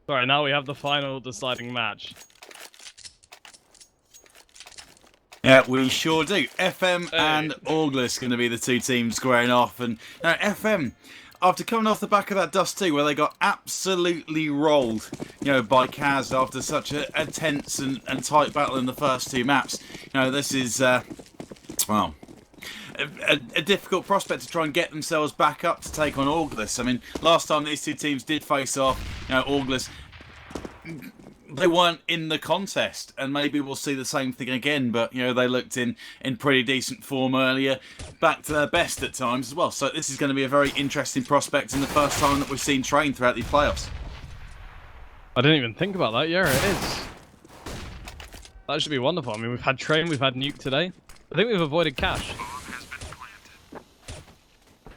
Sorry, now we have the final deciding match. Yeah, we sure do. FM and Orgless going to be the two teams squaring off. And FM, after coming off the back of that Dust 2, where they got absolutely rolled, by Kaz after such a tense and tight battle in the first two maps, this is, well, a difficult prospect to try and get themselves back up to take on Orgless. I mean, last time these two teams did face off, Orgless, they weren't in the contest, and maybe we'll see the same thing again, but they looked in pretty decent form earlier, back to their best at times as well. So this is going to be a very interesting prospect, and the first time that we've seen Train throughout these playoffs. I didn't even think about that. Yeah, it is. That should be wonderful. I mean, we've had Train, we've had Nuke today. I think we've avoided Cash.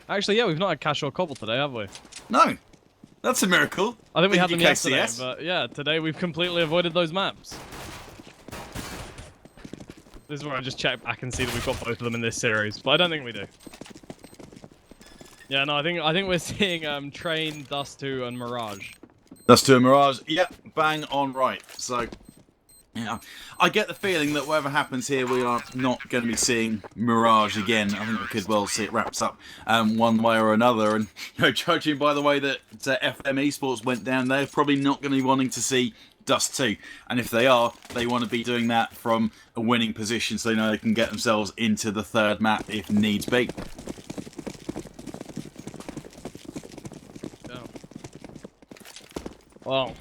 Actually, yeah, we've not had Cash or Cobble today, have we? No. That's a miracle. I think we had them UKCS. yesterday, but yeah, today we've completely avoided those maps. This is where I just check back and see that we've got both of them in this series, but I don't think we do. Yeah, no, I think we're seeing Train, Dust 2, and Mirage. Dust 2 and Mirage, yep, bang on right. So, yeah, I get the feeling that whatever happens here, we are not going to be seeing Mirage again. I think we could well see it wraps up one way or another. And judging by the way that FM eSports went down, they're probably not going to be wanting to see Dust 2. And if they are, they want to be doing that from a winning position, so they can get themselves into the third map if needs be. Yeah. Well,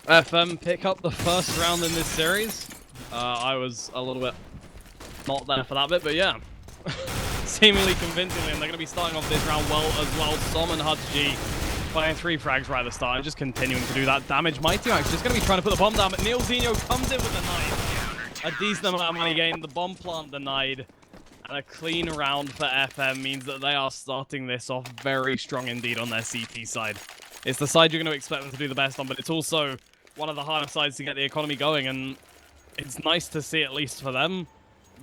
FM pick up the first round in this series. I was a little bit not there for that bit, but yeah. Seemingly convincingly, and they're going to be starting off this round well as well. Som and Hudge playing 3 frags right at the start and just continuing to do that damage. Mighty Max just going to be trying to put the bomb down, but Neilzinho comes in with the knife. A decent amount of money gained, the bomb plant denied, and a clean round for FM means that they are starting this off very strong indeed on their CT side. It's the side you're going to expect them to do the best on, but it's also one of the harder sides to get the economy going, and it's nice to see, at least for them,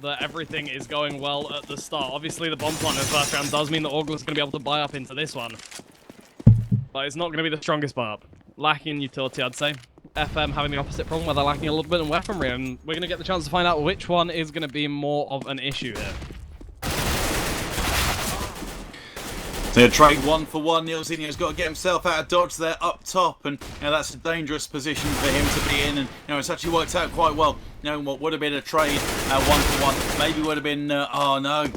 that everything is going well at the start. Obviously, the bomb plant in the first round does mean that Orgless is going to be able to buy up into this one, but it's not going to be the strongest buy up. Lacking in utility, I'd say. FM having the opposite problem, where they're lacking a little bit in weaponry, and we're going to get the chance to find out which one is going to be more of an issue here. So trade 1 for 1. Neilzinho's got to get himself out of dodge there up top, and that's a dangerous position for him to be in. And it's actually worked out quite well. What would have been a trade 1 for 1, maybe would have been oh no.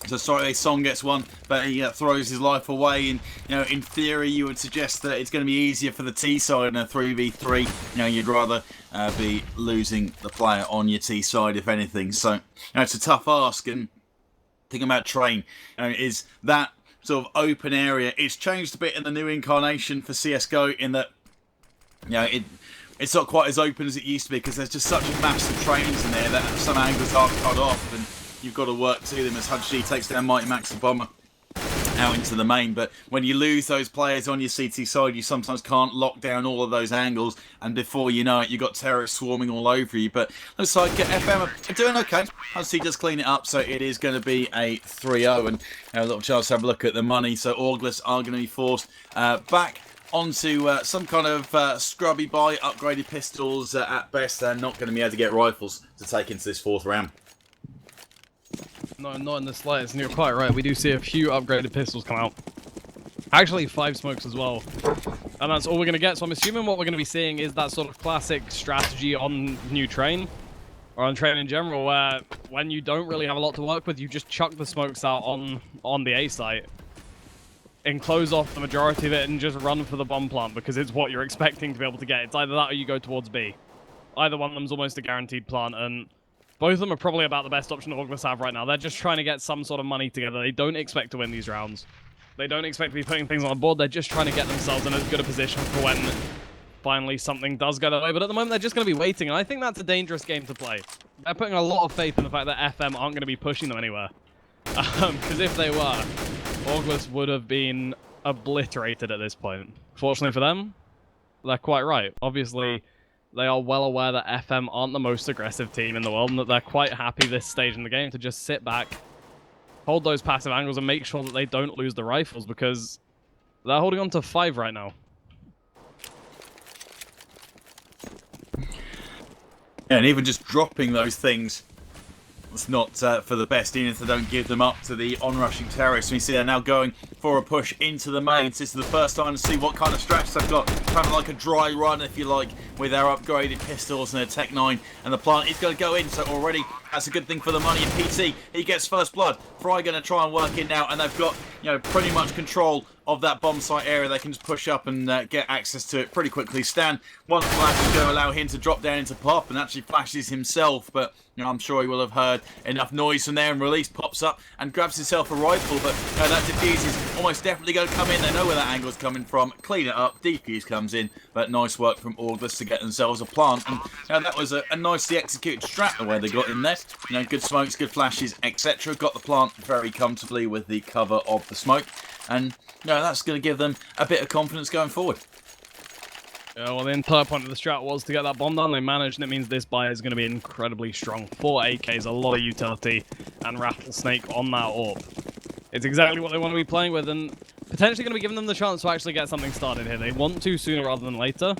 So sorry, Song gets one, but he throws his life away. And in theory, you would suggest that it's going to be easier for the T side in a 3v3. You'd rather be losing the player on your T side, if anything. So it's a tough ask. And thinking about Train, is that sort of open area. It's changed a bit in the new incarnation for CSGO in that, it's not quite as open as it used to be, because there's just such massive trains in there that some angles are cut off, and you've got to work to them as Hudge takes down Mighty Max the Bomber out into the main. But when you lose those players on your CT side, you sometimes can't lock down all of those angles, and before you know it, you've got terrorists swarming all over you. But looks like FM are doing okay. Hudge does clean it up, so it is going to be a 3-0, and a little chance to have a look at the money. So Orgless are going to be forced back onto some kind of scrubby buy, upgraded pistols at best. They're not going to be able to get rifles to take into this fourth round. No, not in the slightest, and you're quite right. We do see a few upgraded pistols come out. Actually, 5 smokes as well. And that's all we're going to get. So I'm assuming what we're going to be seeing is that sort of classic strategy on new Train, or on Train in general, where when you don't really have a lot to work with, you just chuck the smokes out on the A site and close off the majority of it and just run for the bomb plant, because it's what you're expecting to be able to get. It's either that or you go towards B. Either one of them's almost a guaranteed plant, and both of them are probably about the best option Orgless have right now. They're just trying to get some sort of money together. They don't expect to win these rounds. They don't expect to be putting things on the board. They're just trying to get themselves in as good a position for when finally something does go their way. But at the moment, they're just going to be waiting, and I think that's a dangerous game to play. They're putting a lot of faith in the fact that FM aren't going to be pushing them anywhere. Because if they were, Orgless would have been obliterated at this point. Fortunately for them, they're quite right. Obviously, they are well aware that FM aren't the most aggressive team in the world, and that they're quite happy this stage in the game to just sit back, hold those passive angles, and make sure that they don't lose the rifles, because they're holding on to 5 right now. Yeah, and even just dropping those things, it's not for the best, even if they don't give them up to the onrushing terrorists. We see they're now going for a push into the mains. This is the first time to see what kind of strategies they've got. Kind of like a dry run, if you like, with their upgraded pistols and their Tech 9. And the plant is going to go in, so already that's a good thing for the money. And PT, he gets first blood. Fry going to try and work in now, and they've got, you know, pretty much control of that bomb site area. They can just push up and get access to it pretty quickly. Stan, one flash is going to allow him to drop down into pop and actually flashes himself, but you know, I'm sure he will have heard enough noise from there, and Release pops up and grabs himself a rifle, but that defuse is almost definitely going to come in. They know where that angle's coming from. Clean it up, defuse comes in, but nice work from Orgless to get themselves a plant, and that was a nicely executed strat the way they got in there. You know, good smokes, good flashes, etc. Got the plant very comfortably with the cover of the smoke, and you know, that's going to give them a bit of confidence going forward. Yeah, well, the entire point of the strat was to get that bomb down. They managed, and it means this buy is going to be incredibly strong. 4 AKs, a lot of utility, and Rattlesnake on that AWP. It's exactly what they want to be playing with, and potentially going to be giving them the chance to actually get something started here. They want to sooner rather than later,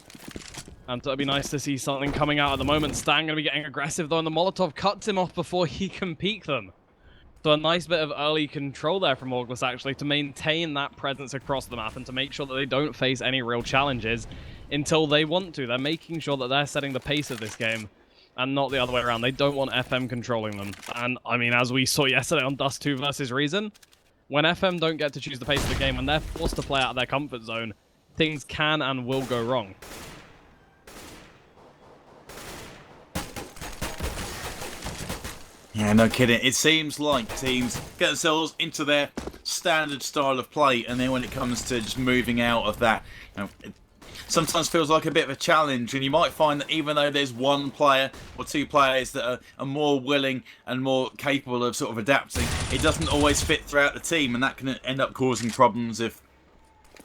and so it'd be nice to see something coming out at the moment. Stan going to be getting aggressive, though, and the Molotov cuts him off before he can peek them. So a nice bit of early control there from Orgless, actually, to maintain that presence across the map and to make sure that they don't face any real challenges until they want to. They're making sure that they're setting the pace of this game and not the other way around. They don't want FM controlling them. And, I mean, as we saw yesterday on Dust 2 versus Reason, when FM don't get to choose the pace of the game, when they're forced to play out of their comfort zone, things can and will go wrong. Yeah, no kidding. It seems like teams get themselves into their standard style of play, and then when it comes to just moving out of that, you know, it sometimes feels like a bit of a challenge. And you might find that even though there's one player or two players that are more willing and more capable of sort of adapting, it doesn't always fit throughout the team, and that can end up causing problems if,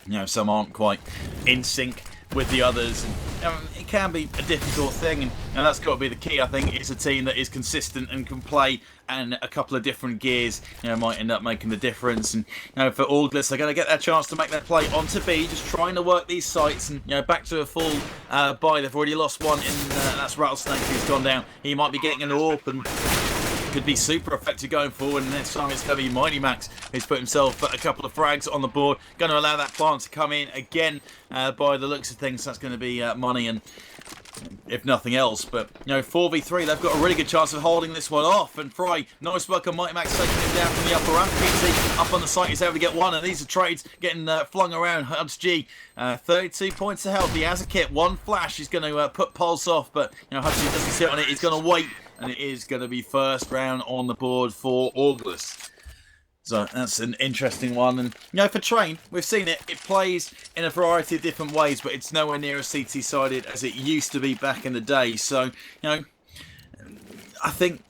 you know, some aren't quite in sync with the others. And it can be a difficult thing, and that's got to be the key. I think it's a team that is consistent and can play, and a couple of different gears, you know, might end up making the difference. And you know, for Orgless, they're going to get their chance to make their play onto B, just trying to work these sites, and you know, back to a full buy. They've already lost one, and that's Rattlesnake who's gone down. He might be getting an AWP, and could be super effective going forward, and next time it's going to be Mighty Max who's put himself a couple of frags on the board. Going to allow that plant to come in again by the looks of things. That's going to be money, and if nothing else. But you know, 4v3, they've got a really good chance of holding this one off. And Fry, nice work on Mighty Max taking him down from the upper ramp. PT up on the site, he's able to get one, and these are trades getting flung around. Hubs G, 32 points to help. He has a kit, one flash. He's going to put Pulse off, but you know, Hubs G doesn't sit on it. He's going to wait, and it is going to be first round on the board for Orgless. So that's an interesting one. And you know, for Train, we've seen it. It plays in a variety of different ways, but it's nowhere near as CT-sided as it used to be back in the day. So, you know, I think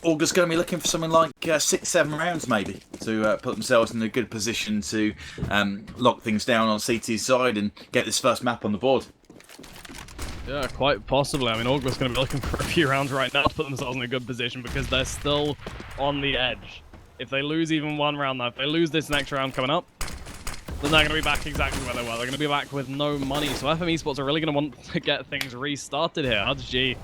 Orgless going to be looking for something like 6-7 rounds maybe to put themselves in a good position to lock things down on CT's side and get this first map on the board. Yeah, quite possibly. I mean, Orgless going to be looking for a few rounds right now to put themselves in a good position because they're still on the edge. If they lose even one round now, if they lose this next round coming up, then they're going to be back exactly where they were. They're going to be back with no money. So FM eSports are really going to want to get things restarted here. HUDG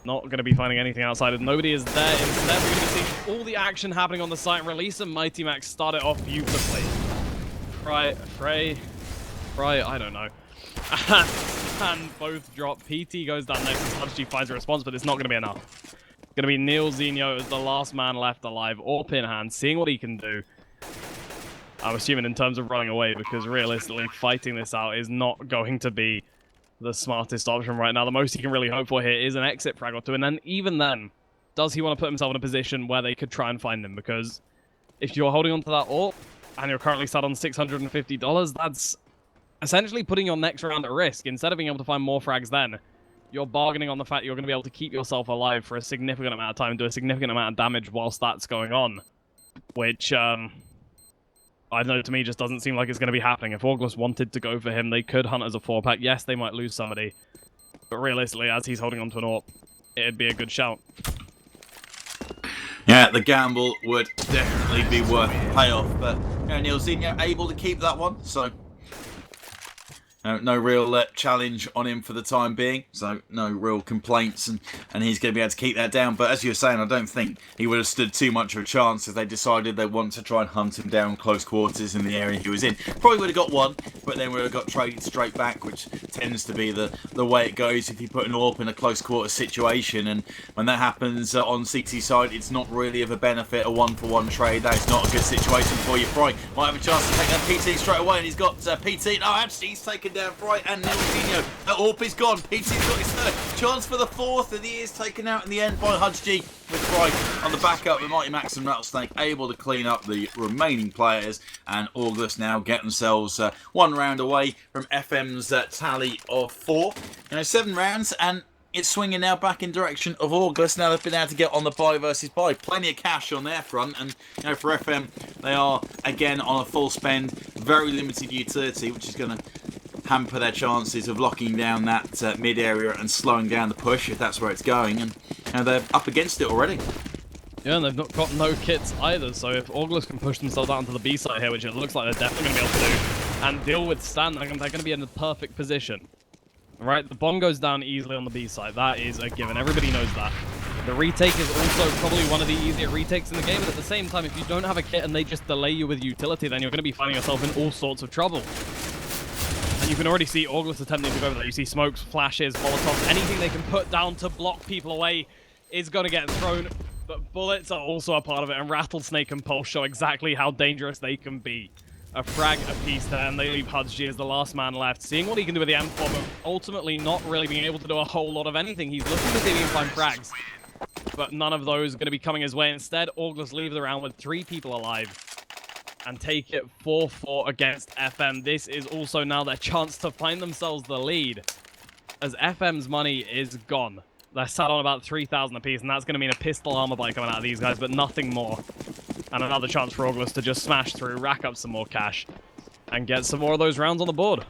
not going to be finding anything outside of nobody is there. Instead, we're going to be seeing all the action happening on the site. Release and Mighty Max start it off beautifully. Frey, I don't know. And both drop. PT goes down next as HUDG finds a response, but it's not going to be enough. Going to be Neil Zinho as the last man left alive, AWP in hand, seeing what he can do. I'm assuming in terms of running away, because realistically, fighting this out is not going to be the smartest option right now. The most he can really hope for here is an exit frag or two, and then even then, does he want to put himself in a position where they could try and find him? Because if you're holding on to that AWP, and you're currently sat on $650, that's essentially putting your next round at risk. Instead of being able to find more frags then, you're bargaining on the fact you're going to be able to keep yourself alive for a significant amount of time and do a significant amount of damage whilst that's going on. Which, I don't know, to me just doesn't seem like it's going to be happening. If Orgless wanted to go for him, they could hunt as a 4-pack. Yes, they might lose somebody. But realistically, as he's holding onto an AWP, it'd be a good shout. Yeah, the gamble would definitely be worth the payoff. But you know, Neil Zinho able to keep that one, so no real challenge on him for the time being, so no real complaints, and he's going to be able to keep that down. But as you were saying, I don't think he would have stood too much of a chance if they decided they want to try and hunt him down close quarters in the area he was in. Probably would have got one, but then would have got traded straight back, which tends to be the way it goes if you put an AWP in a close quarter situation. And when that happens on CT side, it's not really of a benefit, a one-for-one trade. That is not a good situation for you. Fry might have a chance to take that PT straight away, and he's got PT. No, actually, he's taken down Fry and Nilzinho. The AWP is gone. PT's got his third. Chance for the fourth, and he is taken out in the end by Hudge G with Fry on the backup. The Mighty Max and Rattlesnake able to clean up the remaining players, and Orgless now get themselves one round away from FM's tally of 4. 7 rounds, and it's swinging now back in direction of Orgless. Now they've been able to get on the buy versus buy. Plenty of cash on their front, and for FM, they are again on a full spend. Very limited utility, which is going to hamper their chances of locking down that mid area and slowing down the push if that's where it's going. And they're up against it already. Yeah, and they've not got no kits either, so if Orgless can push themselves out onto the B side here, which it looks like they're definitely going to be able to do, and deal with Stan, they're going to be in the perfect position. Right, the bomb goes down easily on the B side. That is a given. Everybody knows that. The retake is also probably one of the easier retakes in the game, but at the same time, if you don't have a kit and they just delay you with utility, then you're going to be finding yourself in all sorts of trouble. And you can already see Orgless attempting to go over there. You see smokes, flashes, molotovs, anything they can put down to block people away is going to get thrown. But bullets are also a part of it, and Rattlesnake and Pulse show exactly how dangerous they can be. A frag apiece there, and they leave Hudge as the last man left. Seeing what he can do with the M4, but ultimately not really being able to do a whole lot of anything. He's looking to see if he can find frags, but none of those are going to be coming his way. Instead, Orgless leave the round with 3 people alive and take it 4-4 against FM. This is also now their chance to find themselves the lead, as FM's money is gone. They're sat on about 3,000 apiece, and that's going to mean a pistol armor buy coming out of these guys, but nothing more. And another chance for Orgless to just smash through, rack up some more cash, and get some more of those rounds on the board.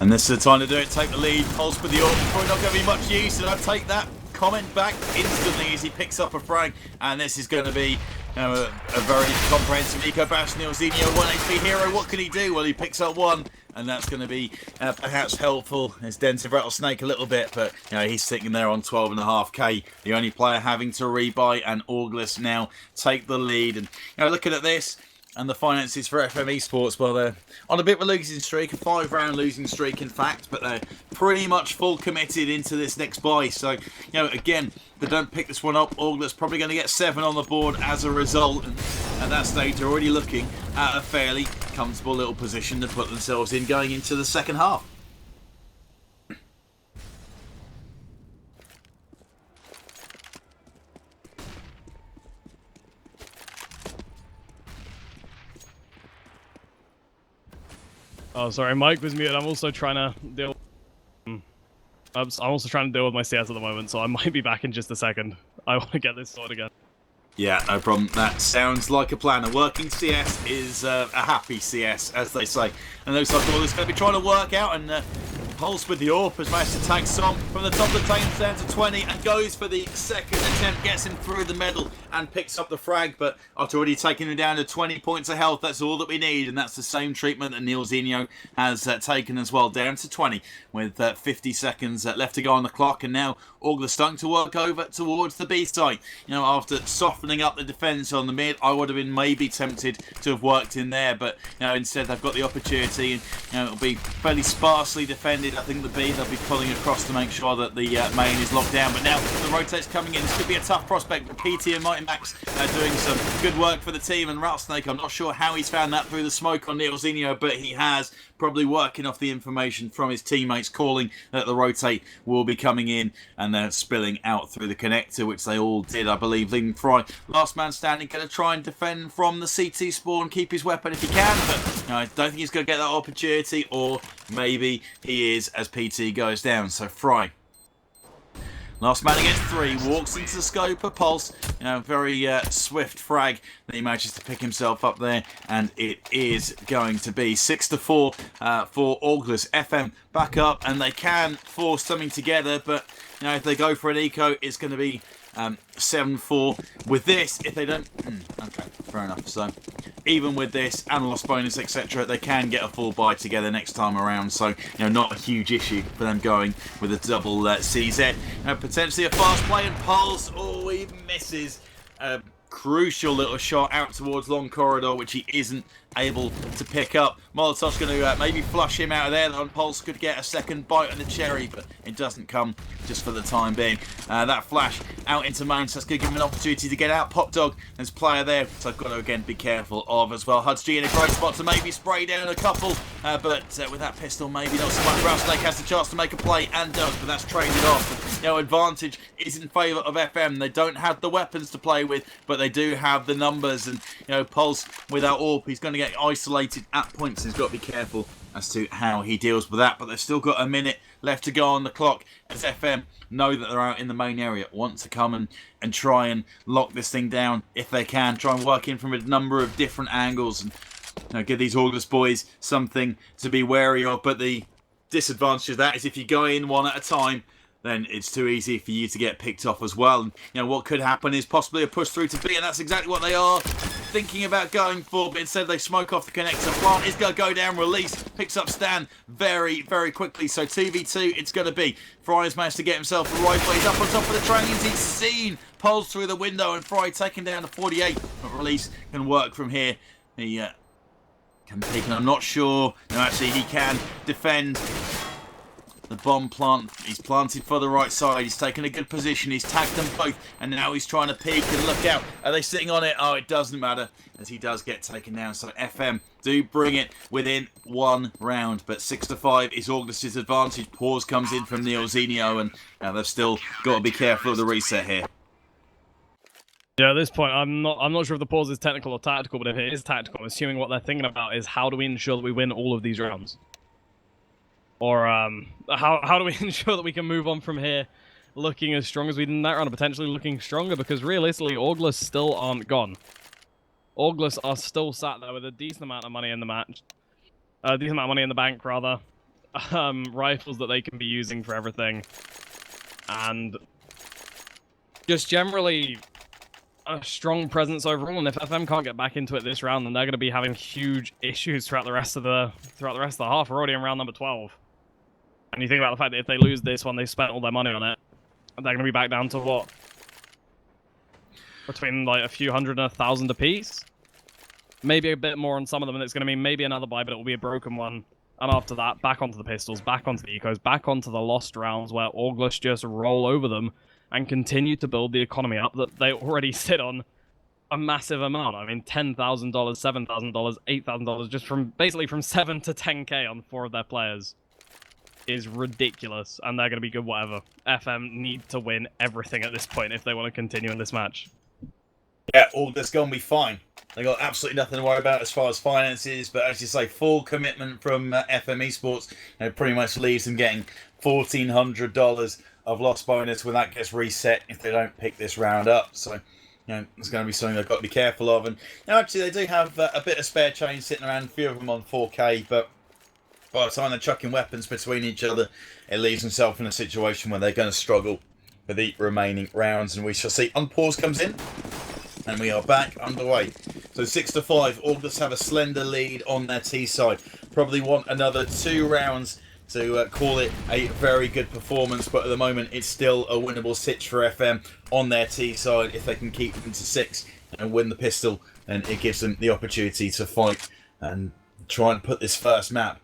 And this is the time to do it. Take the lead. Pulse with the AWP. Probably not going to be much use, and I take that comment back instantly as he picks up a frag. And this is going to be a very comprehensive eco bash. Nilzinho, 1 HP hero. What can he do? Well, he picks up 1. And that's going to be perhaps helpful. It's dented Rattlesnake a little bit, but he's sitting there on 12.5k. The only player having to rebuy, and Orgless now take the lead. And looking at this and the finances for FM eSports, well, they're on a bit of a losing streak, a 5-round losing streak, in fact, but they're pretty much full committed into this next buy. So, again, if they don't pick this one up, Orgless probably going to get 7 on the board as a result. And at that stage, they're already looking at a fairly comfortable little position to put themselves in going into the second half. Oh, sorry, Mike was muted. I'm also trying to deal. I'm also trying to deal with my CS at the moment, so I might be back in just a second. I want to get this sorted again. Yeah, no problem. That sounds like a plan. A working CS is a happy CS, as they say. And looks like all is going to be trying to work out, and Pulse with the AWP has managed to tag Som from the top of the table down to 20 and goes for the second attempt, gets him through the middle and picks up the frag, but after already taking him down to 20 points of health, that's all that we need, and that's the same treatment that Nilzinho has taken as well, down to 20 with 50 seconds left to go on the clock. And now Orgless starting to work over towards the B site. After softening up the defence on the mid, I would have been maybe tempted to have worked in there, but instead they've got the opportunity, and it'll be fairly sparsely defended. I think the B, they'll be pulling across to make sure that the main is locked down. But now the rotate's coming in. This could be a tough prospect, but PT and Mighty Max are doing some good work for the team. And Rattlesnake, I'm not sure how he's found that through the smoke on Nilzinho, but he has, probably working off the information from his teammates calling that the rotate will be coming in, and they're spilling out through the connector, which they all did, I believe. Leaving Fry, last man standing, going to try and defend from the CT spawn, keep his weapon if he can, but I don't think he's going to get that opportunity, or maybe he is as PT goes down. So Fry, last man against 3, walks into the scope of Pulse. Very swift frag that he manages to pick himself up there, and it is going to be 6-4 for Orgless. FM back up, and they can force something together, but if they go for an eco, it's going to be 7-4 with this. If they don't, okay, fair enough. So even with this and lost bonus, etc., they can get a full buy together next time around. So, not a huge issue for them going with a double CZ. Potentially a fast play, and Pulse, oh, he misses. Crucial little shot out towards long corridor, which he isn't able to pick up. Molotov's going to maybe flush him out of there. And Pulse could get a second bite on the cherry, but it doesn't come just for the time being. That flash out into main, so that's going to give him an opportunity to get out. Pop Dog, there's a player there, so I've got to again be careful of as well. Huds G in a great spot to maybe spray down a couple, but with that pistol, maybe not so much. Rattlesnake has the chance to make a play and does, but that's traded off. Advantage is in favour of FM. They don't have the weapons to play with, but they do have the numbers. And Pulse without AWP, he's going to get isolated at points. He's got to be careful as to how he deals with that. But they've still got a minute left to go on the clock, as FM know that they're out in the main area, want to come and try and lock this thing down if they can. Try and work in from a number of different angles and give these Orgless boys something to be wary of. But the disadvantage of that is if you go in one at a time, then it's too easy for you to get picked off as well. And, what could happen is possibly a push through to B, and that's exactly what they are thinking about going for, but instead they smoke off the connector. Plant is going to go down, release, picks up Stan very, very quickly. So 2v2 it's going to be. Fry's managed to get himself a rifle. He's up on top of the trains. He's seen. Pulls through the window, and Fry taken down to 48. But release can work from here. He can peek, and I'm not sure. No, actually, he can defend the bomb plant. He's planted for the right side. He's taken a good position. He's tagged them both, and now he's trying to peek and look out. Are they sitting on it? Oh, it doesn't matter, as he does get taken down. So FM do bring it within one round, but 6-5 is Orgless' advantage. Pause comes in from Neilzinho, and now they've still got to be careful of the reset here. Yeah, at this point, I'm not sure if the pause is technical or tactical, but if it is tactical, I'm assuming what they're thinking about is how do we ensure that we win all of these rounds? Or how do we ensure that we can move on from here looking as strong as we did in that round, and potentially looking stronger? Because realistically, Orgless still aren't gone. Orgless are still sat there with a decent amount of money in the match. A decent amount of money in the bank, rather. Rifles that they can be using for everything. And just generally a strong presence overall. And if FM can't get back into it this round, then they're going to be having huge issues throughout the rest of the half. We're already in round number 12. And you think about the fact that if they lose this one, they spent all their money on it, they're going to be back down to what? Between like a few hundred and 1,000 apiece? Maybe a bit more on some of them, and it's going to mean maybe another buy, but it will be a broken one. And after that, back onto the pistols, back onto the ecos, back onto the lost rounds where Orgless just roll over them and continue to build the economy up that they already sit on a massive amount. I mean, $10,000, $7,000, $8,000, just basically from 7 to 10k on 4 of their players is ridiculous, and they're going to be good whatever. FM need to win everything at this point if they want to continue in this match. Yeah, all that's going to be fine. They got absolutely nothing to worry about as far as finances, but as you say, full commitment from FM eSports, pretty much leaves them getting $1,400 of lost bonus when that gets reset if they don't pick this round up. So, it's going to be something they've got to be careful of. And actually, they do have a bit of spare change sitting around, a few of them on 4k, but by the time they're chucking weapons between each other, it leaves themselves in a situation where they're going to struggle for the remaining rounds. And we shall see. Unpause comes in, and we are back underway. So 6-5, Orgless have a slender lead on their T side. Probably want another 2 rounds to call it a very good performance, but at the moment it's still a winnable sitch for FM on their T side. If they can keep them to 6 and win the pistol, then it gives them the opportunity to fight and try and put this first map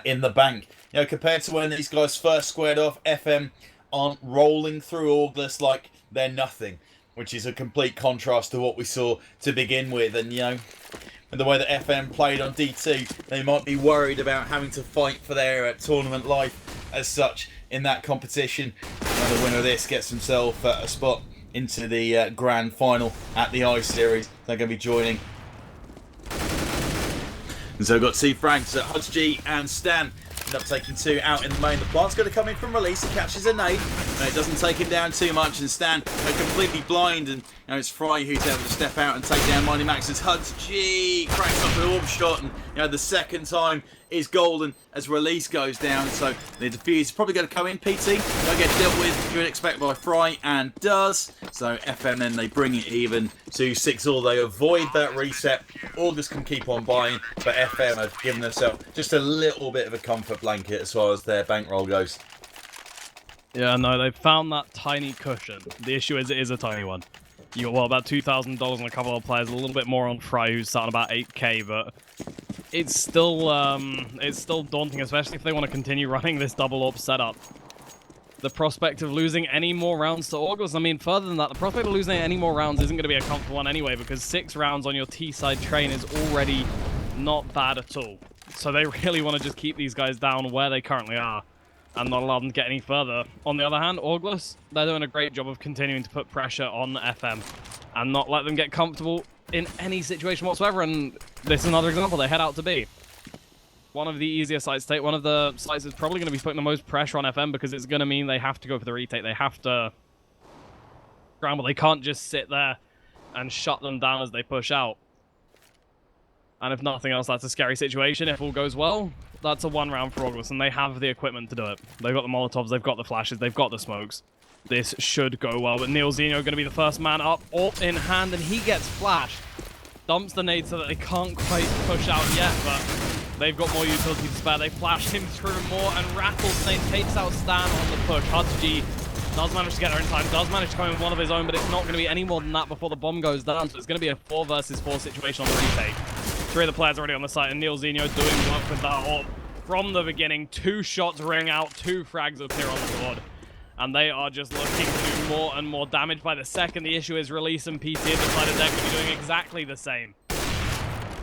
in the bank. Compared to when these guys first squared off, FM aren't rolling through Orgless like they're nothing, which is a complete contrast to what we saw to begin with. And the way that FM played on D2, they might be worried about having to fight for their tournament life as such in that competition. And the winner of this gets himself a spot into the grand final at the I Series. They're going to be joining. And so we've got 2 frags at Huds G and Stan. End up taking 2 out in the main. The plant's going to come in from release. He catches a nade. No, it doesn't take him down too much. And Stan completely blind. And it's Fry who's able to step out and take down Mighty Max. As Huds G cracks up an orb shot. And the second time is golden as release goes down. So the defuse is probably going to come in. PT don't get dealt with, you would expect, by Fry, and does. So FM then they bring it even to 6-all. They avoid that reset. Orgless can keep on buying, but FM have given themselves just a little bit of a comfort blanket as far as their bankroll goes. Yeah, no, they've found that tiny cushion. The issue is it is a tiny one. You got, well, about $2,000 on a couple of players, a little bit more on Fry, who's starting about 8k, but it's still daunting, especially if they want to continue running this double AWP setup. The prospect of losing any more rounds to Orgless, I mean, further than that, the prospect of losing any more rounds isn't going to be a comfortable one anyway, because 6 rounds on your T-side train is already not bad at all. So they really want to just keep these guys down where they currently are and not allow them to get any further. On the other hand, Orgless, they're doing a great job of continuing to put pressure on FM and not let them get comfortable in any situation whatsoever. And this is another example. They head out to B. One of the easier sites to take. One of the sites is probably going to be putting the most pressure on FM because it's going to mean they have to go for the retake. They have to scramble. They can't just sit there and shut them down as they push out. And if nothing else, that's a scary situation. If all goes well, that's a 1 round for Orgless, and they have the equipment to do it. They've got the Molotovs, they've got the flashes, they've got the smokes. This should go well, but Neilzino going to be the first man up, AWP in hand, and he gets flashed. Dumps the nade so that they can't quite push out yet, but they've got more utility to spare. They flash him through more, and Rattlesnake takes out Stan on the push. Hudgy does manage to get there in time, does manage to come in with one of his own, but it's not going to be any more than that before the bomb goes down, so it's going to be a 4 versus 4 situation on the retake. 3 of the players already on the site, and Neilzino doing work with that AWP from the beginning. 2 shots ring out, 2 frags appear on the board. And they are just looking to do more and more damage by the second. The issue is Release and PT at the side of deck will be doing exactly the same.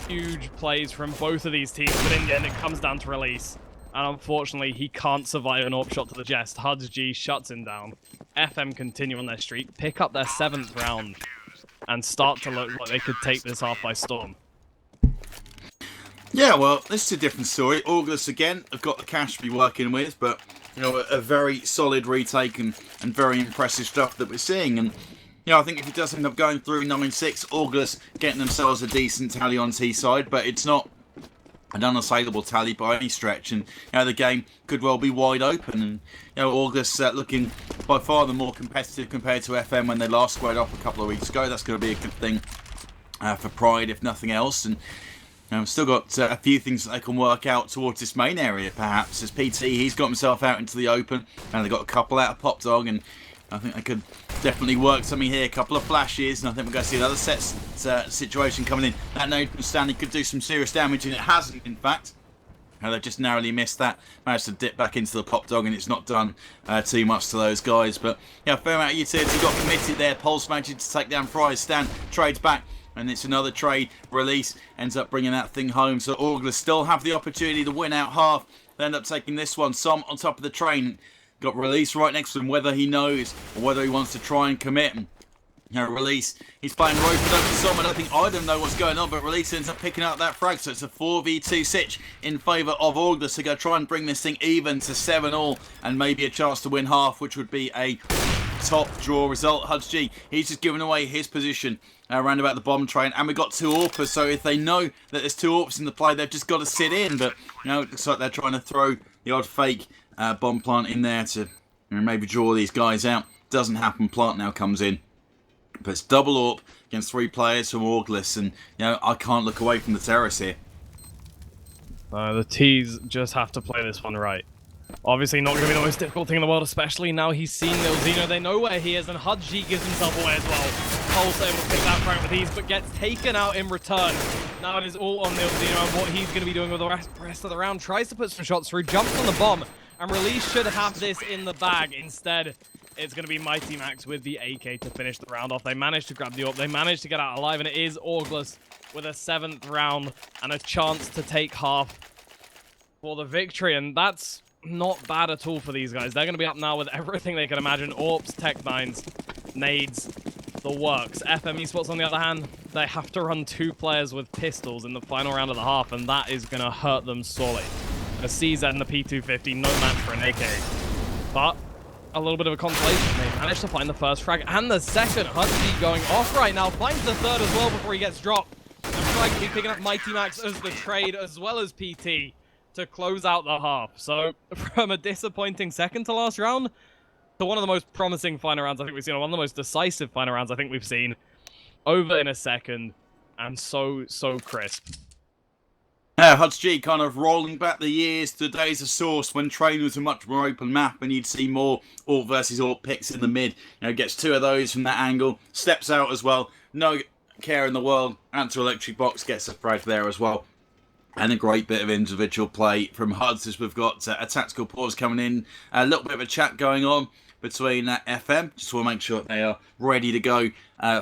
Huge plays from both of these teams, but in the end it comes down to Release. And unfortunately, he can't survive an AWP shot to the chest. Hudgy shuts him down. FM continue on their streak, pick up their 7th round, and start to look like they could take this half by storm. Yeah, well, this is a different story. Orgless, again, have got the cash to be working with, but, you know, a very solid retake and very impressive stuff that we're seeing. And, you know, I think if it does end up going through 9-6, Orgless getting themselves a decent tally on T-side, but it's not an unassailable tally by any stretch. And, you know, the game could well be wide open. And, you know, Orgless looking by far the more competitive compared to FM when they last squared off a couple of weeks ago. That's going to be a good thing for Pride, if nothing else. And, still got a few things that they can work out towards this main area, perhaps. As PT, he's got himself out into the open, and they've got a couple out of Pop Dog, and I think they could definitely work something here. A couple of flashes, and I think we're going to see another situation coming in. That node from Stanley could do some serious damage, and it hasn't, in fact. They've just narrowly missed that. Managed to dip back into the Pop Dog, and it's not done too much to those guys. But, yeah, fair amount of utility got committed there. Pulse managed to take down Fry's. Stan trades back. And it's another trade. Release ends up bringing that thing home. So Orgless still have the opportunity to win out half. They end up taking this one. Som on top of the train. Got Release right next to him, whether he knows or whether he wants to try and commit. You know, Release, he's playing rope with over Som. I don't think either of them know what's going on, but Release ends up picking up that frag. So it's a 4v2 sitch in favour of Orgless. So go try and bring this thing even to 7-all and maybe a chance to win half, which would be a top draw result. Hudgy, he's just given away his position around about the bomb train, and we got 2 AWPers, so if they know that there's 2 AWPs in the play, they've just got to sit in. But, you know, it looks like they're trying to throw the odd fake bomb plant in there to, you know, maybe draw these guys out. Doesn't happen. Plant now comes in. But it's double AWP against 3 players from Orgless, and, you know, I can't look away from the terrace here. The T's just have to play this one right. Obviously not going to be the most difficult thing in the world, especially now he's seen Neilzino. They know where he is, and Hudgy gives himself away as well. Pulse able to pick that frag with ease, but gets taken out in return. Now it is all on Neilzino and what he's going to be doing with the rest of the round. Tries to put some shots through, jumps on the bomb, and Release should have this in the bag. Instead, it's going to be Mighty Max with the AK to finish the round off. They managed to grab the AWP, they managed to get out alive, and it is Orgless with a 7th round and a chance to take half for the victory, and that's not bad at all for these guys. They're going to be up now with everything they can imagine. AWPs, Tech 9s, nades, the works. FM eSports, on the other hand, they have to run 2 players with pistols in the final round of the half, and that is going to hurt them sorely. A CZ and the P250, no match for an AK. But a little bit of a consolation. They managed to find the first frag and the second. Hudgy going off right now. Finds the third as well before he gets dropped. And Frag picking up Mighty Max as the trade, as well as PT. to close out the half. So from a disappointing second to last round to one of the most promising final rounds I think we've seen, or one of the most decisive final rounds I think we've seen, over in a second, and so crisp. Huds G kind of rolling back the years to days of Source when Train was a much more open map and you'd see more Alt versus Alt picks in the mid. Gets 2 of those from that angle, steps out as well, no care in the world, answer electric box, gets a frag there as well. And a great bit of individual play from Huds as we've got a tactical pause coming in, a little bit of a chat going on between FM. Just want to make sure that they are ready to go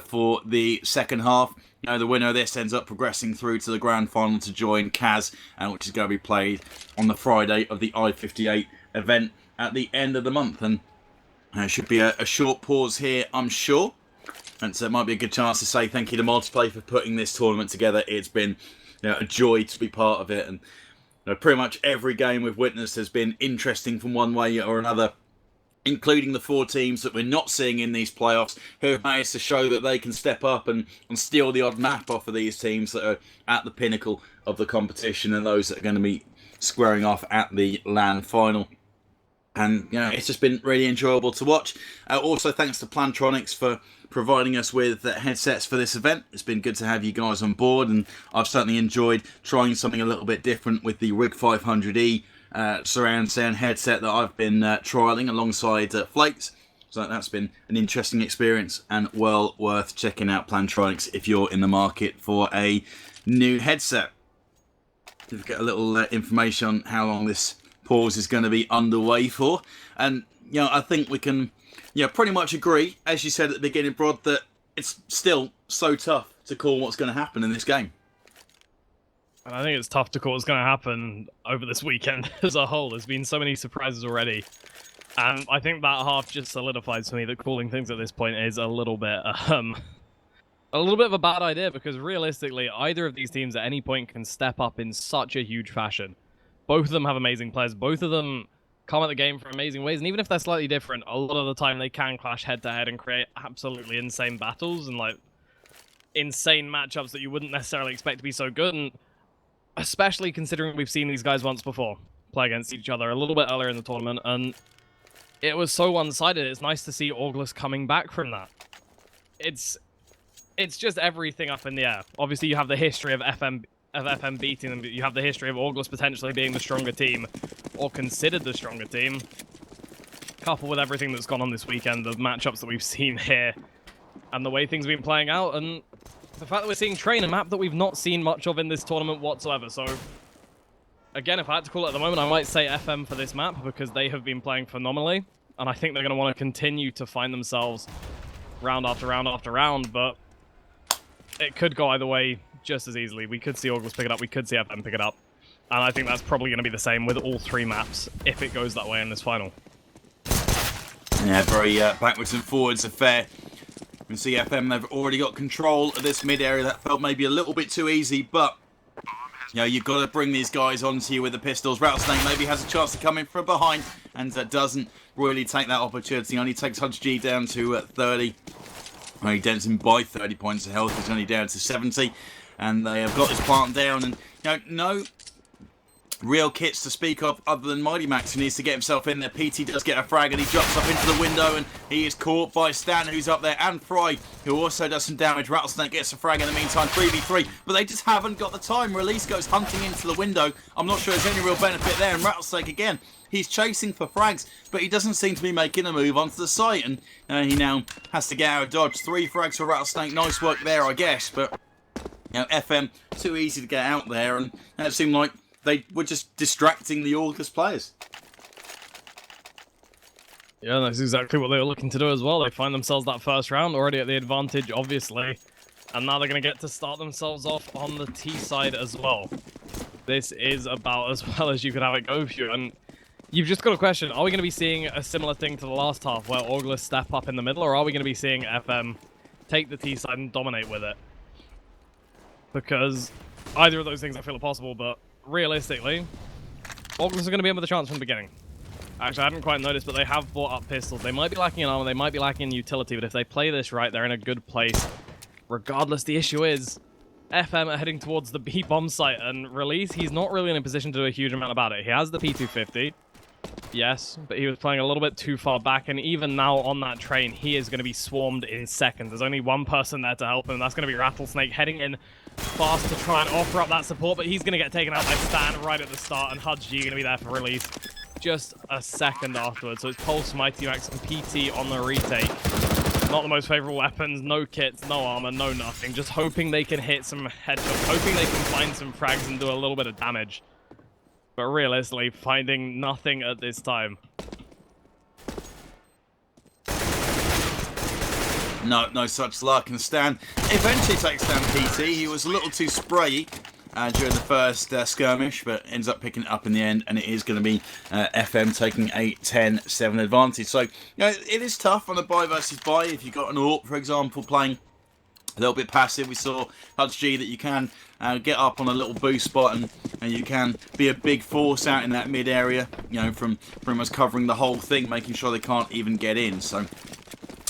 for the second half. The winner of this ends up progressing through to the grand final to join Kaz, which is going to be played on the Friday of the I-58 event at the end of the month. And there should be a short pause here, I'm sure. And so it might be a good chance to say thank you to Multiplay for putting this tournament together. It's been a joy to be part of it. And pretty much every game we've witnessed has been interesting from one way or another, including the 4 teams that we're not seeing in these playoffs who have managed to show that they can step up and steal the odd map off of these teams that are at the pinnacle of the competition and those that are going to be squaring off at the LAN final. And it's just been really enjoyable to watch. Also, thanks to Plantronics for providing us with headsets for this event. It's been good to have you guys on board, and I've certainly enjoyed trying something a little bit different with the Rig 500E surround sound headset that I've been trialling alongside Flakes. So that's been an interesting experience and well worth checking out Plantronics if you're in the market for a new headset. We'll get a little information on how long this pause is going to be underway for, and I think we can pretty much agree, as you said at the beginning, Brod, that it's still so tough to call what's going to happen in this game. And I think it's tough to call what's going to happen over this weekend as a whole. There's been so many surprises already. And I think that half just solidifies for me that calling things at this point is a little bit of a bad idea, because realistically, either of these teams at any point can step up in such a huge fashion. Both of them have amazing players. Both of them come at the game for amazing ways. And even if they're slightly different, a lot of the time they can clash head-to-head and create absolutely insane battles and insane matchups that you wouldn't necessarily expect to be so good. And especially considering we've seen these guys once before play against each other a little bit earlier in the tournament, and it was so one-sided. It's nice to see Orgless coming back from that. It's just everything up in the air. Obviously, you have the history of FM beating them. You have the history of Orgless potentially being the stronger team, or considered the stronger team. Coupled with everything that's gone on this weekend, the matchups that we've seen here, and the way things have been playing out, and the fact that we're seeing Train, a map that we've not seen much of in this tournament whatsoever. So, again, if I had to call it at the moment, I might say FM for this map, because they have been playing phenomenally, and I think they're going to want to continue to find themselves round after round after round, but it could go either way just as easily. We could see Orgless pick it up, we could see FM pick it up, and I think that's probably going to be the same with all 3 maps, if it goes that way in this final. Yeah, very backwards and forwards affair. You can see FM, they've already got control of this mid area. That felt maybe a little bit too easy, but you've got to bring these guys onto you with the pistols. Rattlesnake maybe has a chance to come in from behind, and doesn't really take that opportunity. Only takes Huds G down to 30. He dents him by 30 points of health. He's only down to 70, and they have got his plant down. And no real kits to speak of other than Mighty Max, who needs to get himself in there. PT does get a frag, and he drops up into the window, and he is caught by Stan, who's up there, and Fry, who also does some damage. Rattlesnake gets a frag in the meantime, 3v3, but they just haven't got the time. Release goes hunting into the window. I'm not sure there's any real benefit there, and Rattlesnake again, he's chasing for frags, but he doesn't seem to be making a move onto the site, and he now has to get out of dodge. 3 frags for Rattlesnake. Nice work there, I guess, but FM, too easy to get out there, and it seemed like they were just distracting the Orgless players. Yeah, that's exactly what they were looking to do as well. They find themselves that first round already at the advantage, obviously. And now they're going to get to start themselves off on the T side as well. This is about as well as you could have it go for you. And you've just got a question, are we going to be seeing a similar thing to the last half where Orgless step up in the middle, or are we going to be seeing FM take the T side and dominate with it? Because either of those things I feel are possible, but realistically, Orgless are going to be in with a chance from the beginning. Actually, I hadn't quite noticed, but they have brought up pistols. They might be lacking in armor, they might be lacking in utility, but if they play this right, they're in a good place. Regardless, the issue is, FM are heading towards the B bomb site, and Release, he's not really in a position to do a huge amount about it. He has the P250, yes, but he was playing a little bit too far back, and even now on that train, he is going to be swarmed in seconds. There's only one person there to help him, and that's going to be Rattlesnake heading in fast to try and offer up that support, but he's going to get taken out by Stan right at the start, and Hudge G going to be there for Release just a second afterwards. So it's Pulse, Mighty Max, and PT on the retake. Not the most favorable weapons, no kits, no armor, no nothing. Just hoping they can hit some headshots, hoping they can find some frags and do a little bit of damage. But realistically, finding nothing at this time. No such luck, and Stan eventually takes down PT. He was a little too sprayy during the first skirmish, but ends up picking it up in the end, and it is going to be FM taking a 10-7 advantage. So, you know, it is tough on a buy versus buy. If you've got an AWP, for example, playing a little bit passive, we saw Hudge G that you can get up on a little boost spot, and you can be a big force out in that mid area, you know, from pretty much covering the whole thing, making sure they can't even get in. So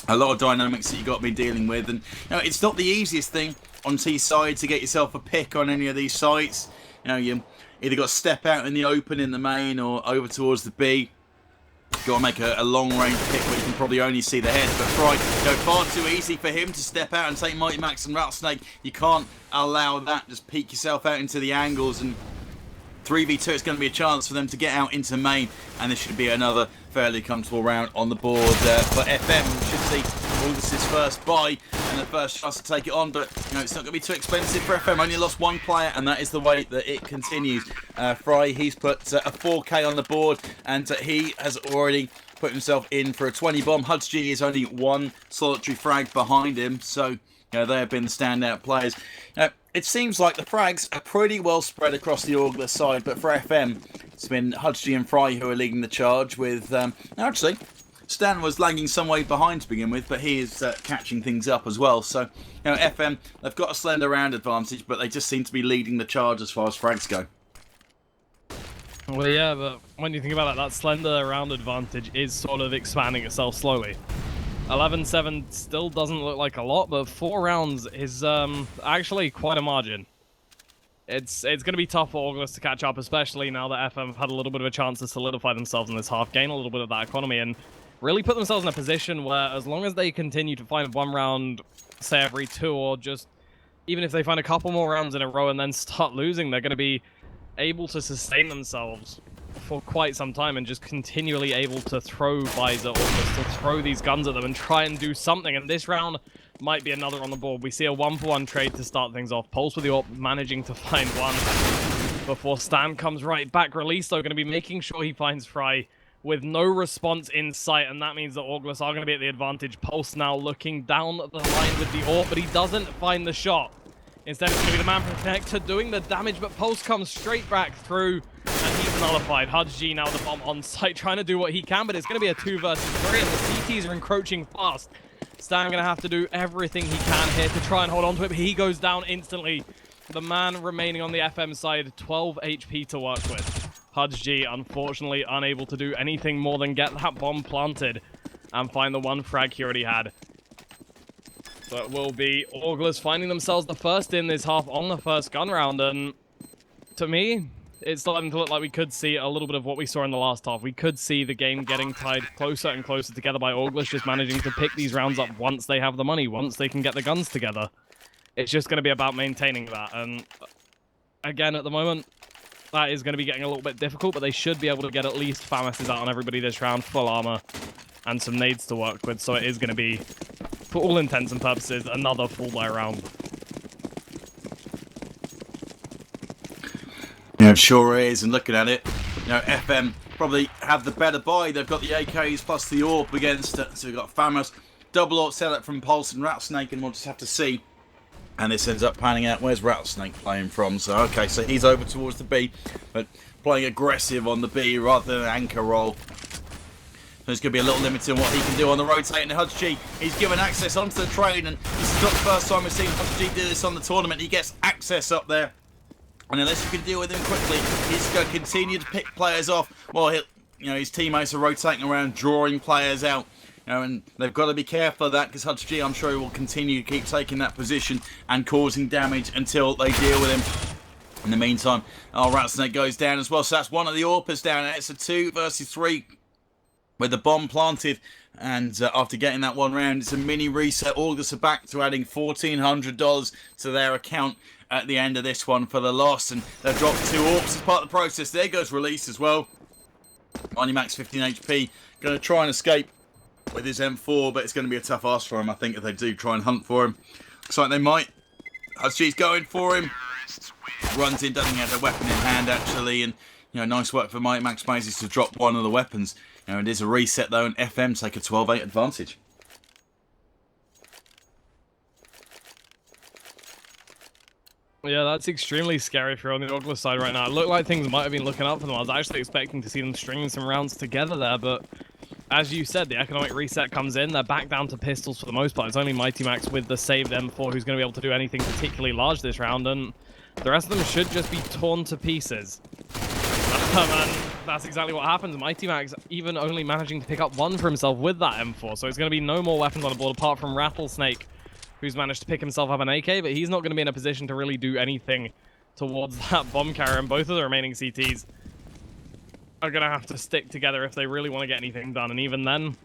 a lot of dynamics that you've got to be dealing with, and you know, it's not the easiest thing on T side to get yourself a pick on any of these sites. You know, you either got to step out in the open in the main or over towards the B. You've got to make a long range pick where you can probably only see the head. But Fry, you know, far too easy for him to step out and take Mighty Max and Rattlesnake. You can't allow that. Just peek yourself out into the angles, and 3v2, it's going to be a chance for them to get out into main, and this should be another fairly comfortable round on the board for FM. We should see Orgless' first buy and the first chance to take it on, but you know, it's not going to be too expensive for FM. Only lost one player, and that is the way that it continues. Fry, he's put a 4K on the board, and he has already put himself in for a 20 bomb. Hudge G is only one solitary frag behind him, so you know, they have been the standout players. It seems like the frags are pretty well spread across the Orgless side, but for FM, it's been Hudge G and Fry who are leading the charge with... actually, Stan was lagging some way behind to begin with, but he is catching things up as well. So, you know, FM, they've got a slender round advantage, but they just seem to be leading the charge as far as frags go. Well, yeah, but when you think about that slender round advantage is sort of expanding itself slowly. 11-7 still doesn't look like a lot, but 4 rounds is actually quite a margin. It's going to be tough for Orgless to catch up, especially now that FM have had a little bit of a chance to solidify themselves in this half, gain a little bit of that economy, and really put themselves in a position where as long as they continue to find one round, say every 2, or just even if they find a couple more rounds in a row and then start losing, they're going to be able to sustain themselves for quite some time and just continually able to throw Visor, Orgless, to throw these guns at them and try and do something. And this round might be another on the board. We see a 1-for-1 trade to start things off. Pulse with the AWP managing to find one before Stan comes right back. Release, though, going to be making sure he finds Fry with no response in sight, and that means that Orgless are going to be at the advantage. Pulse now looking down the line with the AWP, but he doesn't find the shot. Instead, it's going to be the man from Connector doing the damage, but Pulse comes straight back through, and he's nullified. Hudge G now the bomb on site, trying to do what he can, but it's going to be a 2 versus 3, and the CTs are encroaching fast. Stan going to have to do everything he can here to try and hold on to it, but he goes down instantly. The man remaining on the FM side, 12 HP to work with. Hudge G, unfortunately, unable to do anything more than get that bomb planted and find the one frag he already had. So it will be Orgless finding themselves the first in this half on the first gun round, and to me, it's starting to look like we could see a little bit of what we saw in the last half. We could see the game getting tied closer and closer together by Orgless just managing to pick these rounds up once they have the money, once they can get the guns together. It's just going to be about maintaining that, and again, at the moment, that is going to be getting a little bit difficult, but they should be able to get at least FAMASs out on everybody this round, full armor, and some nades to work with, so it is going to be, for all intents and purposes, another full buy round. Yeah, it sure is, and looking at it, you know, FM probably have the better buy. They've got the AKs plus the AWP against it, so we've got FAMAS, double AWP setup from Pulse and Rattlesnake, and we'll just have to see. And this ends up panning out. Where's Rattlesnake playing from? So, okay, so he's over towards the B, but playing aggressive on the B rather than an anchor roll. There's going to be a little limit in what he can do on the rotating. Hudge G, he's given access onto the train, and this is not the first time we've seen Hudge G do this on the tournament. He gets access up there, and unless you can deal with him quickly, he's going to continue to pick players off while you know, his teammates are rotating around, drawing players out. and they've got to be careful of that, because Hudge G, I'm sure he will continue to keep taking that position and causing damage until they deal with him. In the meantime, our Rattlesnake goes down as well, so that's one of the AWPers down. It's a 2 versus 3 with the bomb planted, and after getting that one round, it's a mini reset. Orgless are back to adding $1,400 to their account at the end of this one for the loss, and they've dropped 2 AWPs as part of the process. There goes Release as well. Mighty Max 15 HP, going to try and escape with his M4, but it's going to be a tough ask for him, I think, if they do try and hunt for him. Looks like they might. Hudgy's going for him. Runs in, doesn't have a weapon in hand, actually, and nice work for Mighty Max Mazes to drop one of the weapons. It is a reset, though, and FM take a 12-8 advantage. Yeah, that's extremely scary if you're on the Orgless side right now. It looked like things might have been looking up for them. I was actually expecting to see them stringing some rounds together there, but as you said, the economic reset comes in. They're back down to pistols for the most part. It's only Mighty Max with the saved M4 who's going to be able to do anything particularly large this round, and the rest of them should just be torn to pieces. And that's exactly what happens. Mighty Max even only managing to pick up one for himself with that M4, so it's going to be no more weapons on the board apart from Rattlesnake, who's managed to pick himself up an AK, but he's not going to be in a position to really do anything towards that bomb carrier, and both of the remaining CTs are going to have to stick together if they really want to get anything done, and even then,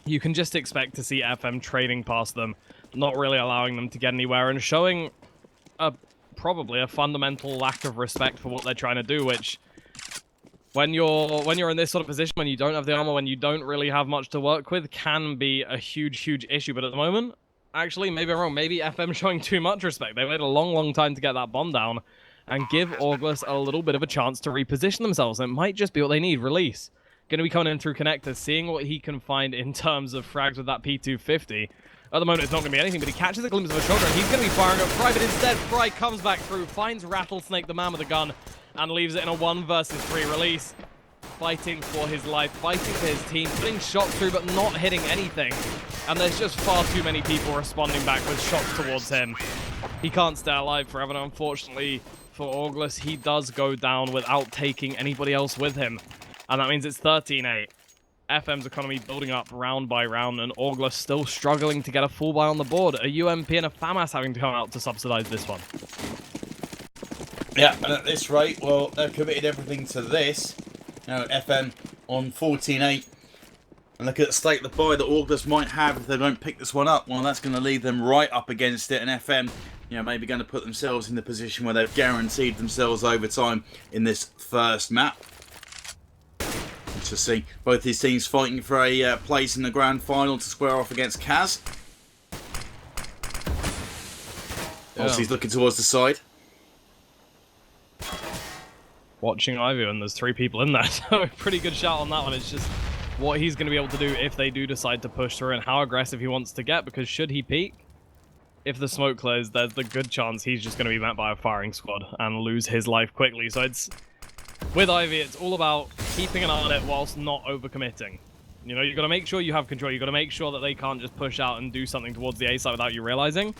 you can just expect to see FM trading past them, not really allowing them to get anywhere, and showing probably a fundamental lack of respect for what they're trying to do, which when you're in this sort of position, when you don't have the armor, when you don't really have much to work with, can be a huge issue. But at the moment, actually, maybe I'm wrong, maybe FM showing too much respect. They waited a long time to get that bomb down and give Orgless a little bit of a chance to reposition themselves. And it might just be what they need. Release going to be coming in through connectors, seeing what he can find in terms of frags with that P250. At the moment, it's not going to be anything, but he catches a glimpse of a shoulder, and he's going to be firing at Fry, but instead, Fry comes back through, finds Rattlesnake, the man with the gun, and leaves it in a 1 versus 3 Release. Fighting for his life, fighting for his team, putting shots through, but not hitting anything. And there's just far too many people responding back with shots towards him. He can't stay alive forever, and unfortunately for Orgless, he does go down without taking anybody else with him. And that means it's 13-8. FM's economy building up round by round, and Orgless still struggling to get a full buy on the board. A UMP and a FAMAS having to come out to subsidize this one. Yeah, and at this rate, well, they've committed everything to this. FM on 14-8. And look at the state of the buy that Orgless might have if they don't pick this one up. Well, that's going to leave them right up against it, and FM, maybe going to put themselves in the position where they've guaranteed themselves overtime in this first map. To see both these teams fighting for a place in the grand final to square off against Kaz. Also, he's looking towards the side. Watching Ivy, and there's 3 people in there, so pretty good shot on that one. It's just what he's going to be able to do if they do decide to push through, and how aggressive he wants to get, because should he peek, if the smoke clears, there's the good chance he's just going to be met by a firing squad and lose his life quickly. So it's, with Ivy, it's all about keeping an eye on it whilst not overcommitting. You've got to make sure you have control. You've got to make sure that they can't just push out and do something towards the A side without you realizing.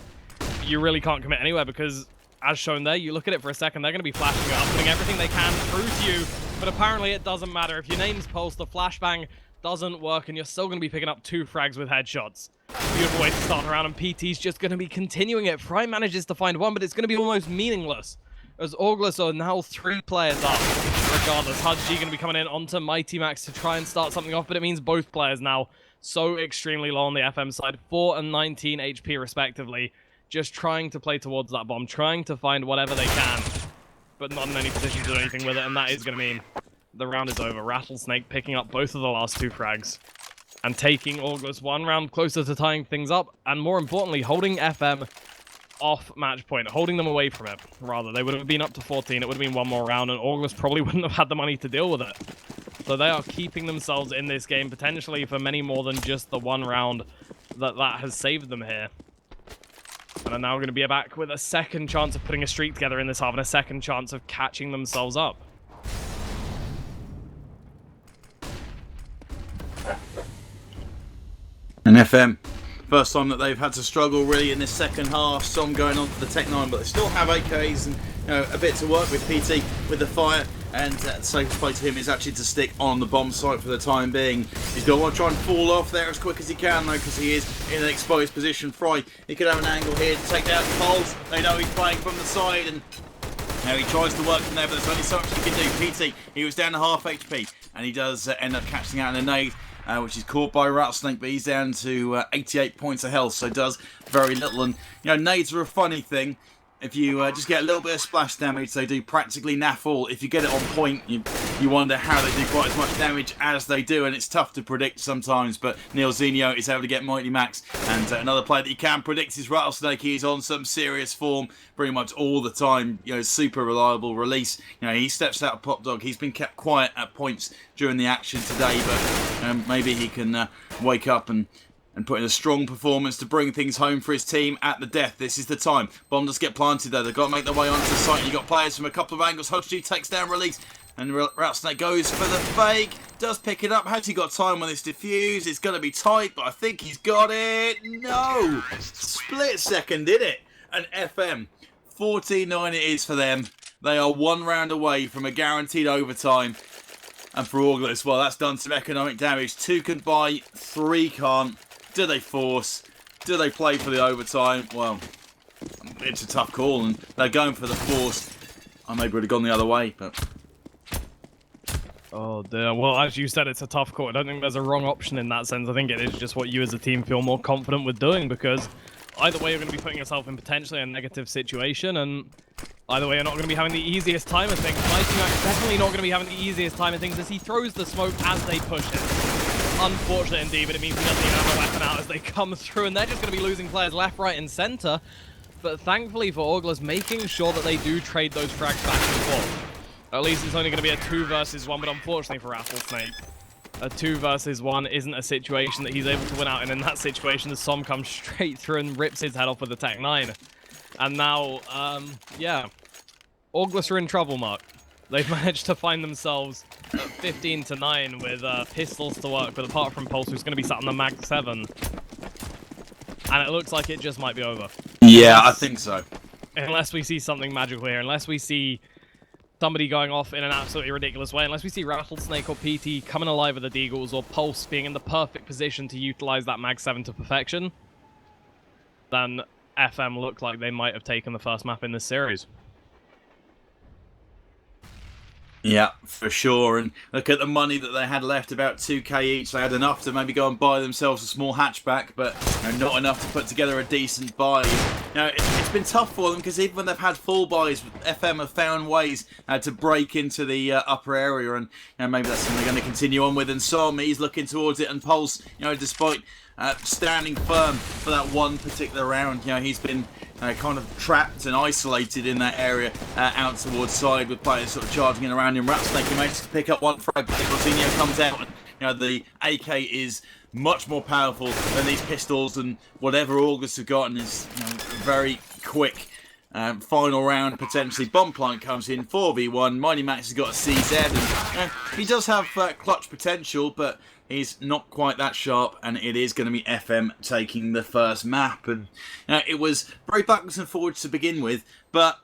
You really can't commit anywhere, because as shown there, you look at it for a second, they're going to be flashing it up, putting everything they can through to you, but apparently it doesn't matter. If your name's Pulse, the flashbang doesn't work, and you're still going to be picking up 2 frags with headshots. Beautiful way to start around, and PT's just going to be continuing it. Fry manages to find 1, but it's going to be almost meaningless, as Orgless are now 3 players up. Regardless, Hudgy going to be coming in onto Mighty Max to try and start something off, but it means both players now so extremely low on the FM side, 4 and 19 HP respectively, just trying to play towards that bomb, trying to find whatever they can, but not in any position to do anything with it, and that is going to mean the round is over. Rattlesnake picking up both of the last 2 frags, and taking Orgless 1 round closer to tying things up, and more importantly, holding FM off match point, holding them away from it, rather. They would have been up to 14, it would have been 1 more round, and Orgless probably wouldn't have had the money to deal with it. So they are keeping themselves in this game, potentially for many more than just the 1 round that has saved them here. And are now going to be back with a second chance of putting a streak together in this half, and a second chance of catching themselves up. And FM, first time that they've had to struggle really in this second half. Some going on for the Tech 9, but they still have AKs and a bit to work with. PT with the fire and the safest play to him is actually to stick on the bomb site for the time being. He's going to want to try and fall off there as quick as he can, though, because he is in an exposed position. Fry, he could have an angle here to take down Pulse. They know he's playing from the side, and now he tries to work from there, but there's only so much he can do. PT, he was down to half HP, and he does end up catching out in a nade, which is caught by Rattlesnake, but he's down to 88 points of health, so does very little. And, you know, nades are a funny thing. If you just get a little bit of splash damage, they do practically naff all. If you get it on point, you wonder how they do quite as much damage as they do, and it's tough to predict sometimes. But Neilzinho is able to get Mighty Max, and another player that you can predict is Rattlesnake. He's on some serious form pretty much all the time. You know, super reliable release. You know, he steps out of Pop Dog. He's been kept quiet at points during the action today, but maybe he can wake up and put in a strong performance to bring things home for his team at the death. This is the time. Bomb does get planted though. They've got to make their way onto the site. You've got players from a couple of angles. Hodge takes down release. And Rattlesnake goes for the fake. Does pick it up. Has he got time on this defuse? It's going to be tight, but I think he's got it. No! Split second, did it? And FM. 14-9 it is for them. They are one round away from a guaranteed overtime. And for Orgless, well, that's done some economic damage. 2 can buy, 3 can't. Do they force? Do they play for the overtime? Well, it's a tough call, and they're going for the force. I maybe would have gone the other way, but... Oh dear. Well, as you said, it's a tough call. I don't think there's a wrong option in that sense. I think it is just what you as a team feel more confident with doing, because either way you're going to be putting yourself in potentially a negative situation, and either way you're not going to be having the easiest time of things. Mighty Max definitely not going to be having the easiest time of things as he throws the smoke as they push it. Unfortunate indeed, but it means he doesn't even have a weapon out as they come through, and they're just going to be losing players left, right, and center. But thankfully for Orgless, making sure that they do trade those frags back and forth. At least it's only going to be a 2 versus 1, but unfortunately for Rattlesnake, a 2 versus 1 isn't a situation that he's able to win out, and in that situation, the Som comes straight through and rips his head off with the Tech 9. And now, yeah, Orgless are in trouble, Mark. They've managed to find themselves at 15-9 with pistols to work, but apart from Pulse, who's going to be sat on the Mag 7. And it looks like it just might be over. Yeah, I think so. Unless we see something magical here, unless we see somebody going off in an absolutely ridiculous way, unless we see Rattlesnake or PT coming alive with the Deagles, or Pulse being in the perfect position to utilize that Mag 7 to perfection, then FM look like they might have taken the first map in this series. Yeah, for sure. And look at the money that they had left, about 2k each. They had enough to maybe go and buy themselves a small hatchback, but not enough to put together a decent buy. It's been tough for them, because even when they've had full buys, FM have found ways to break into the upper area, and maybe that's something they're going to continue on with. And Som, he's looking towards it, and Pulse, despite standing firm for that one particular round, he's been kind of trapped and isolated in that area out towards side, with players sort of charging in around him. Rattlesnake, he manages to pick up one frag, but Rosinho comes out, and the AK is much more powerful than these pistols, and whatever Orgless have gotten is very quick. Final round, potentially. Bomb Plant comes in, 4v1. Mighty Max has got a CZ, and he does have clutch potential, but he's not quite that sharp, and it is going to be FM taking the first map. And it was very backwards and forwards to begin with, but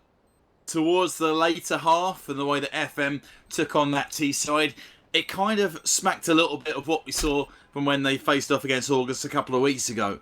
towards the later half, and the way that FM took on that T side, it kind of smacked a little bit of what we saw from when they faced off against August a couple of weeks ago.